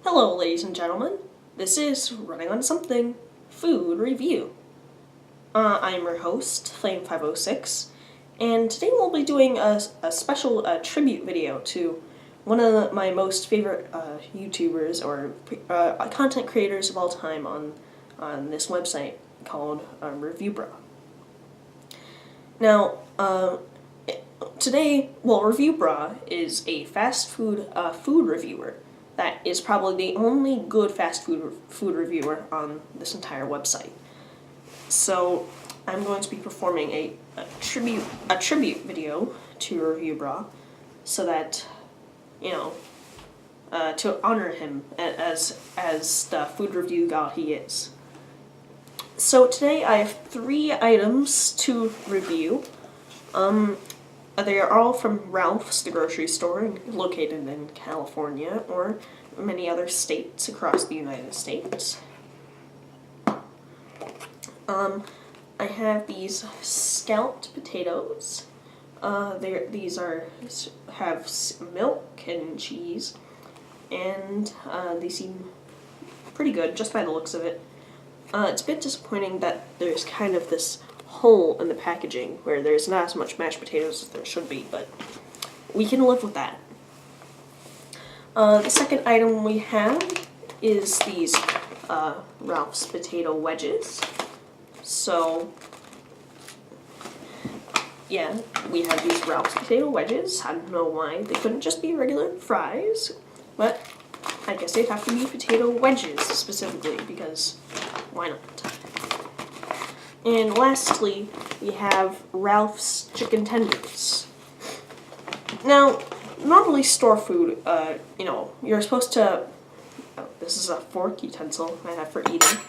Hello, ladies and gentlemen. This is Running on Something Food Review. I'm your host, Flame506, and today we'll be doing a special tribute video to one of my most favorite YouTubers or content creators of all time on this website called ReviewBra. Now, today, ReviewBra is a fast food food reviewer. That is probably the only good fast food reviewer on this entire website. So I'm going to be performing a tribute video to ReviewBra, so that to honor him as the food review god he is. So today I have 3 items to review. They are all from Ralph's, the grocery store, located in California or many other states across the United States. I have these scalloped potatoes. These have milk and cheese, and they seem pretty good just by the looks of it. It's a bit disappointing that there's kind of this hole in the packaging where there's not as much mashed potatoes as there should be, but we can live with that. The second item we have is these Ralph's potato wedges. So yeah, we have these Ralph's potato wedges. I don't know why they couldn't just be regular fries, but I guess they'd have to be potato wedges specifically, because why not? And lastly, we have Ralph's chicken tenders. Now, normally store food, you're supposed to, this is a fork utensil I have for eating.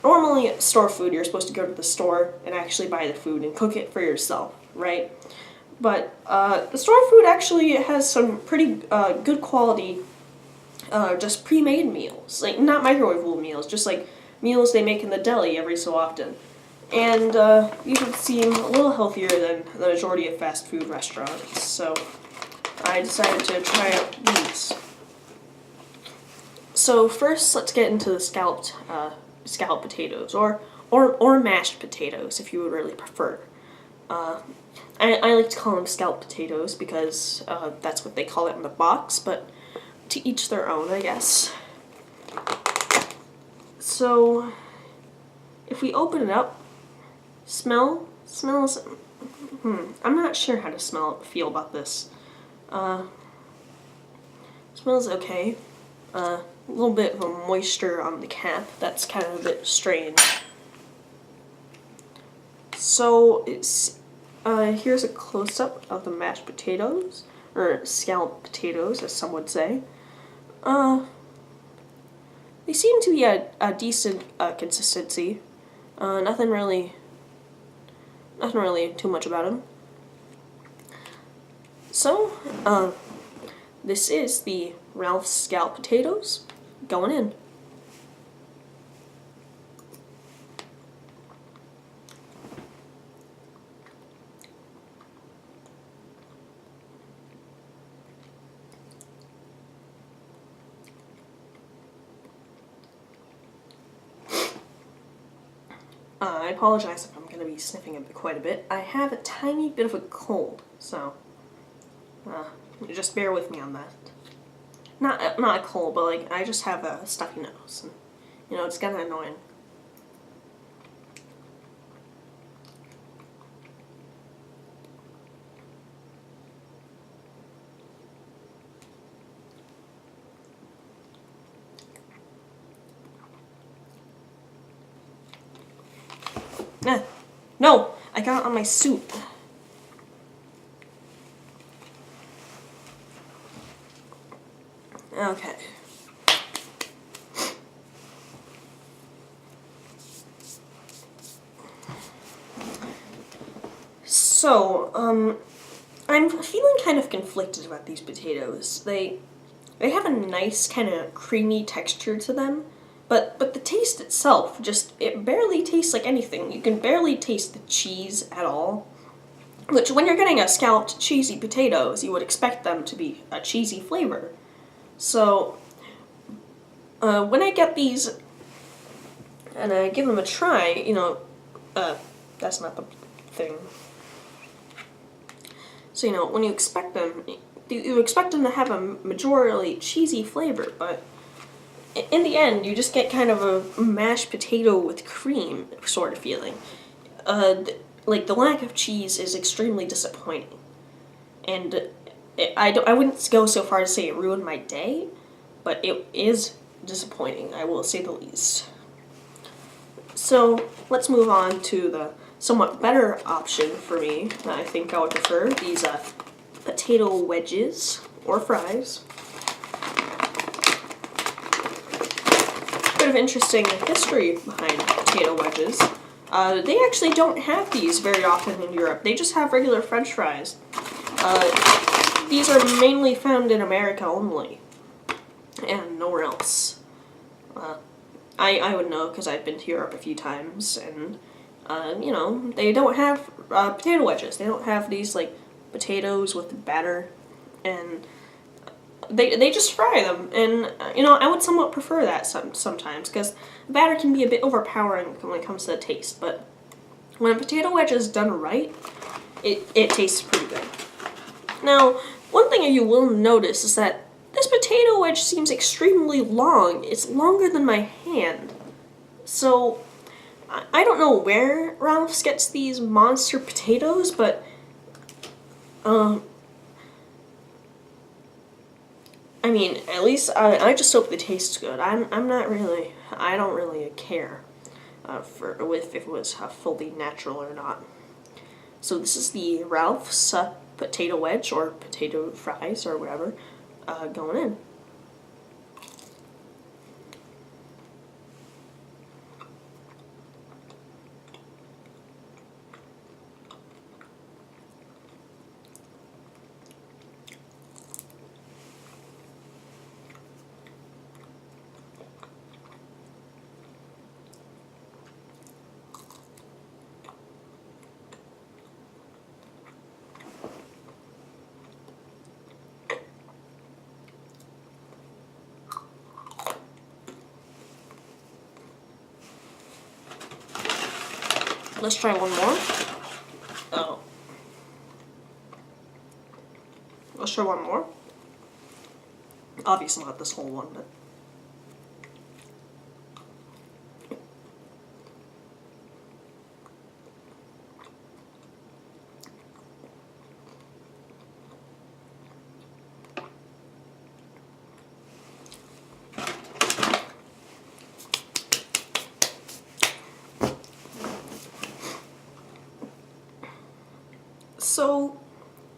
Normally, store food, you're supposed to go to the store and actually buy the food and cook it for yourself, right? But the store food actually has some pretty good quality, just pre-made meals. Like, not microwavable meals, just like meals they make in the deli every so often. And these would seem a little healthier than the majority of fast food restaurants, so I decided to try out these. So first, let's get into the scalloped potatoes, or mashed potatoes, if you would really prefer. I like to call them scalloped potatoes because that's what they call it in the box, but to each their own, I guess. So if we open it up, smells. I'm not sure how to feel about this. Smells okay. A little bit of a moisture on the cap. That's kind of a bit strange. So it's here's a close-up of the mashed potatoes, or scalloped potatoes, as some would say. They seem to be a decent consistency. Nothing really too much about them. So, this is the Ralph's scalloped potatoes going in. I apologize if I'm going to be sniffing quite a bit. I have a tiny bit of a cold, so just bear with me on that. Not a cold, but like I just have a stuffy nose, and it's kind of annoying. No! I got it on my suit. Okay. So, I'm feeling kind of conflicted about these potatoes. They have a nice kind of creamy texture to them, but the taste itself, it barely tastes like anything. You can barely taste the cheese at all. Which, when you're getting a scalloped cheesy potatoes, you would expect them to be a cheesy flavor. So, When I get these and I give them a try, that's not the thing. So, when you expect them, you expect them to have a majorly cheesy flavor, but in the end, you just get kind of a mashed potato with cream sort of feeling. Like, the lack of cheese is extremely disappointing. And I wouldn't go so far to say it ruined my day, but it is disappointing, I will say the least. So, let's move on to the somewhat better option for me that I think I would prefer, these potato wedges, or fries. Bit of interesting history behind potato wedges. They actually don't have these very often in Europe. They just have regular French fries. These are mainly found in America only, and nowhere else. I would know because I've been to Europe a few times, and they don't have potato wedges. They don't have these like potatoes with batter, and they just fry them. And I would somewhat prefer that sometimes because batter can be a bit overpowering when it comes to the taste. But when a potato wedge is done right, it tastes pretty good. Now, one thing you will notice is that this potato wedge seems extremely long. It's longer than my hand. So, I don't know where Ralph's gets these monster potatoes, but I mean, at least I just hope it tastes good. I don't really care if it was fully natural or not. So this is the Ralph's potato wedge, or potato fries, or whatever, going in. Let's try one more. Oh. Let's try one more. Obviously not this whole one, but... So,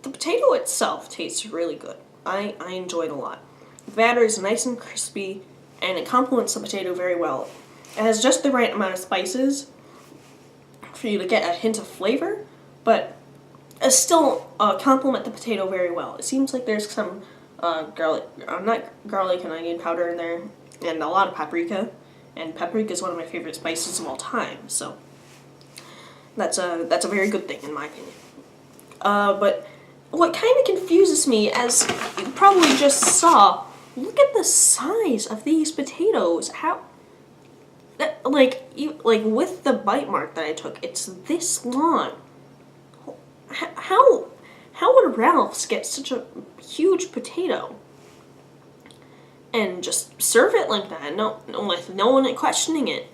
the potato itself tastes really good. I enjoy it a lot. The batter is nice and crispy, and it complements the potato very well. It has just the right amount of spices for you to get a hint of flavor, but it still complement the potato very well. It seems like there's some not garlic and onion powder in there, and a lot of paprika. And paprika is one of my favorite spices of all time, so that's a very good thing in my opinion. But what kind of confuses me, as you probably just saw, look at the size of these potatoes. Like with the bite mark that I took, it's this long. How would Ralph's get such a huge potato and just serve it like that? With no one questioning it.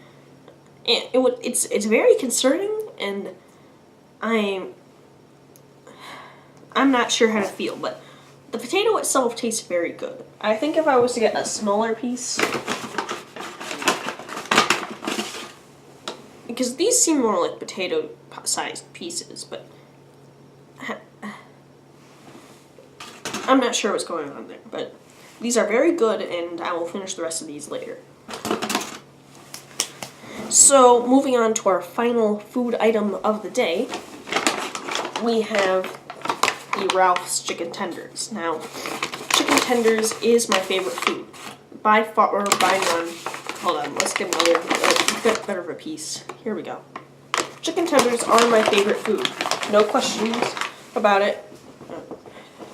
It's very concerning, and I'm not sure how to feel, but the potato itself tastes very good. I think if I was to get a smaller piece, because these seem more like potato-sized pieces, but I'm not sure what's going on there. But these are very good, and I will finish the rest of these later. So, moving on to our final food item of the day, we have the Ralph's chicken tenders. Now, chicken tenders is my favorite food, by far or by none. Hold on, let's get another bit better of a piece. Here we go. Chicken tenders are my favorite food. No questions about it.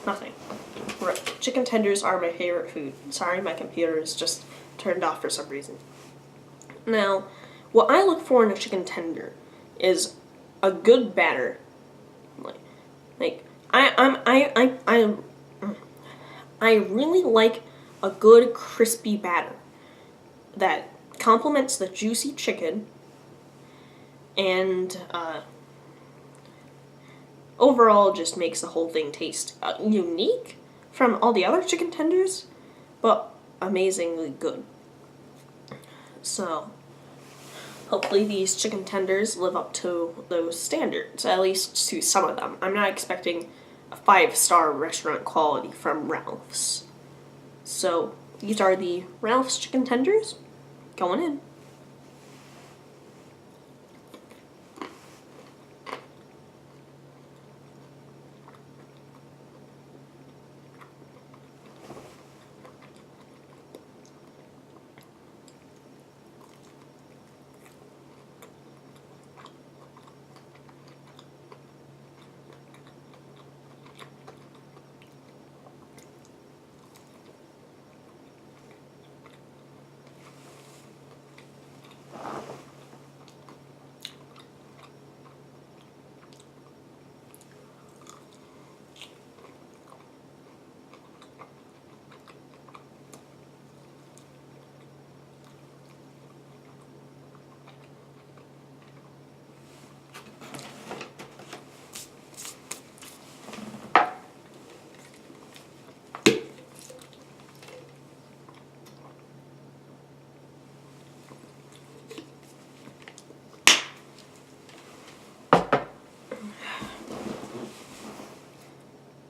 Nothing. Chicken tenders are my favorite food. Sorry, my computer is just turned off for some reason. Now, what I look for in a chicken tender is a good batter. I really like a good crispy batter that complements the juicy chicken and overall just makes the whole thing taste unique from all the other chicken tenders, but amazingly good. So hopefully these chicken tenders live up to those standards, at least to some of them. I'm not expecting a 5-star restaurant quality from Ralph's. So these are the Ralph's chicken tenders going in.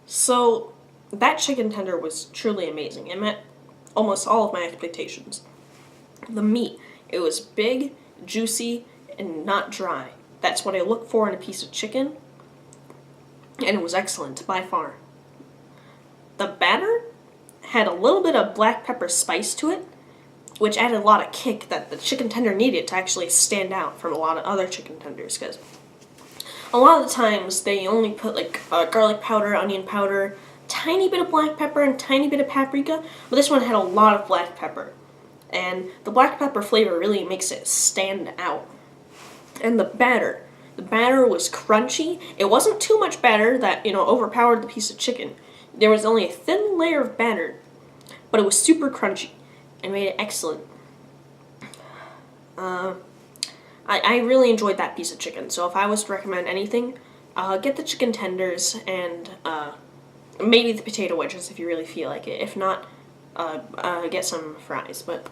So that chicken tender was truly amazing. It met almost all of my expectations. The meat, it was big, juicy, and not dry. That's what I look for in a piece of chicken, and it was excellent by far. The batter had a little bit of black pepper spice to it, which added a lot of kick that the chicken tender needed to actually stand out from a lot of other chicken tenders, because a lot of the times they only put like garlic powder, onion powder, tiny bit of black pepper, and tiny bit of paprika, but this one had a lot of black pepper. And the black pepper flavor really makes it stand out. And the batter was crunchy. It wasn't too much batter that, overpowered the piece of chicken. There was only a thin layer of batter, but it was super crunchy and made it excellent. I really enjoyed that piece of chicken, so if I was to recommend anything, get the chicken tenders and maybe the potato wedges if you really feel like it. If not, get some fries. But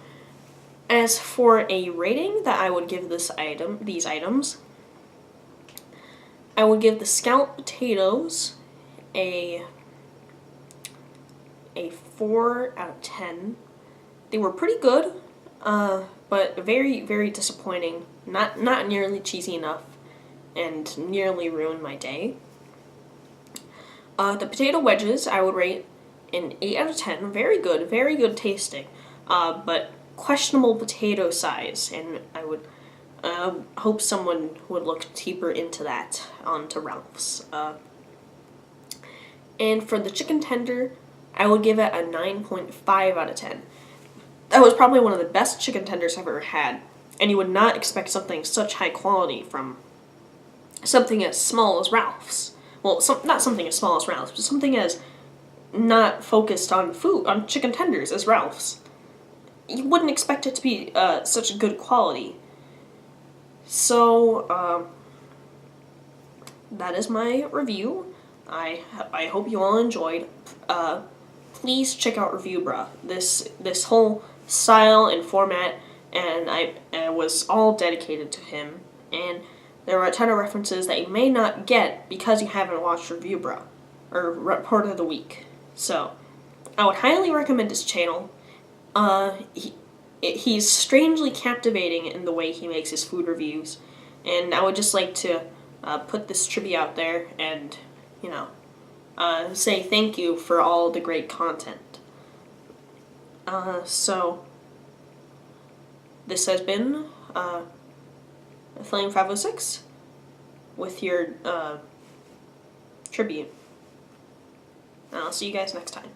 as for a rating that I would give these items, I would give the scalloped potatoes a 4 out of 10. They were pretty good, but very, very disappointing. Not nearly cheesy enough, and nearly ruined my day. The potato wedges I would rate an 8 out of 10. Very good tasting, but questionable potato size, and I would hope someone would look deeper into that onto Ralph's. And for the chicken tender, I would give it a 9.5 out of 10. That was probably one of the best chicken tenders I've ever had, and you would not expect something such high quality from something as small as Ralph's. Well, not something as small as Ralph's, but something as not focused on chicken tenders as Ralph's. You wouldn't expect it to be such good quality. So, that is my review. I hope you all enjoyed. Please check out Review Bruh. This whole style and format, and I was all dedicated to him. And there were a ton of references that you may not get because you haven't watched Review Bruh or Report of the Week. So, I would highly recommend his channel. He's strangely captivating in the way he makes his food reviews, and I would just like to put this trivia out there and, say thank you for all the great content. So, this has been Flame 506 with your tribute. I'll see you guys next time.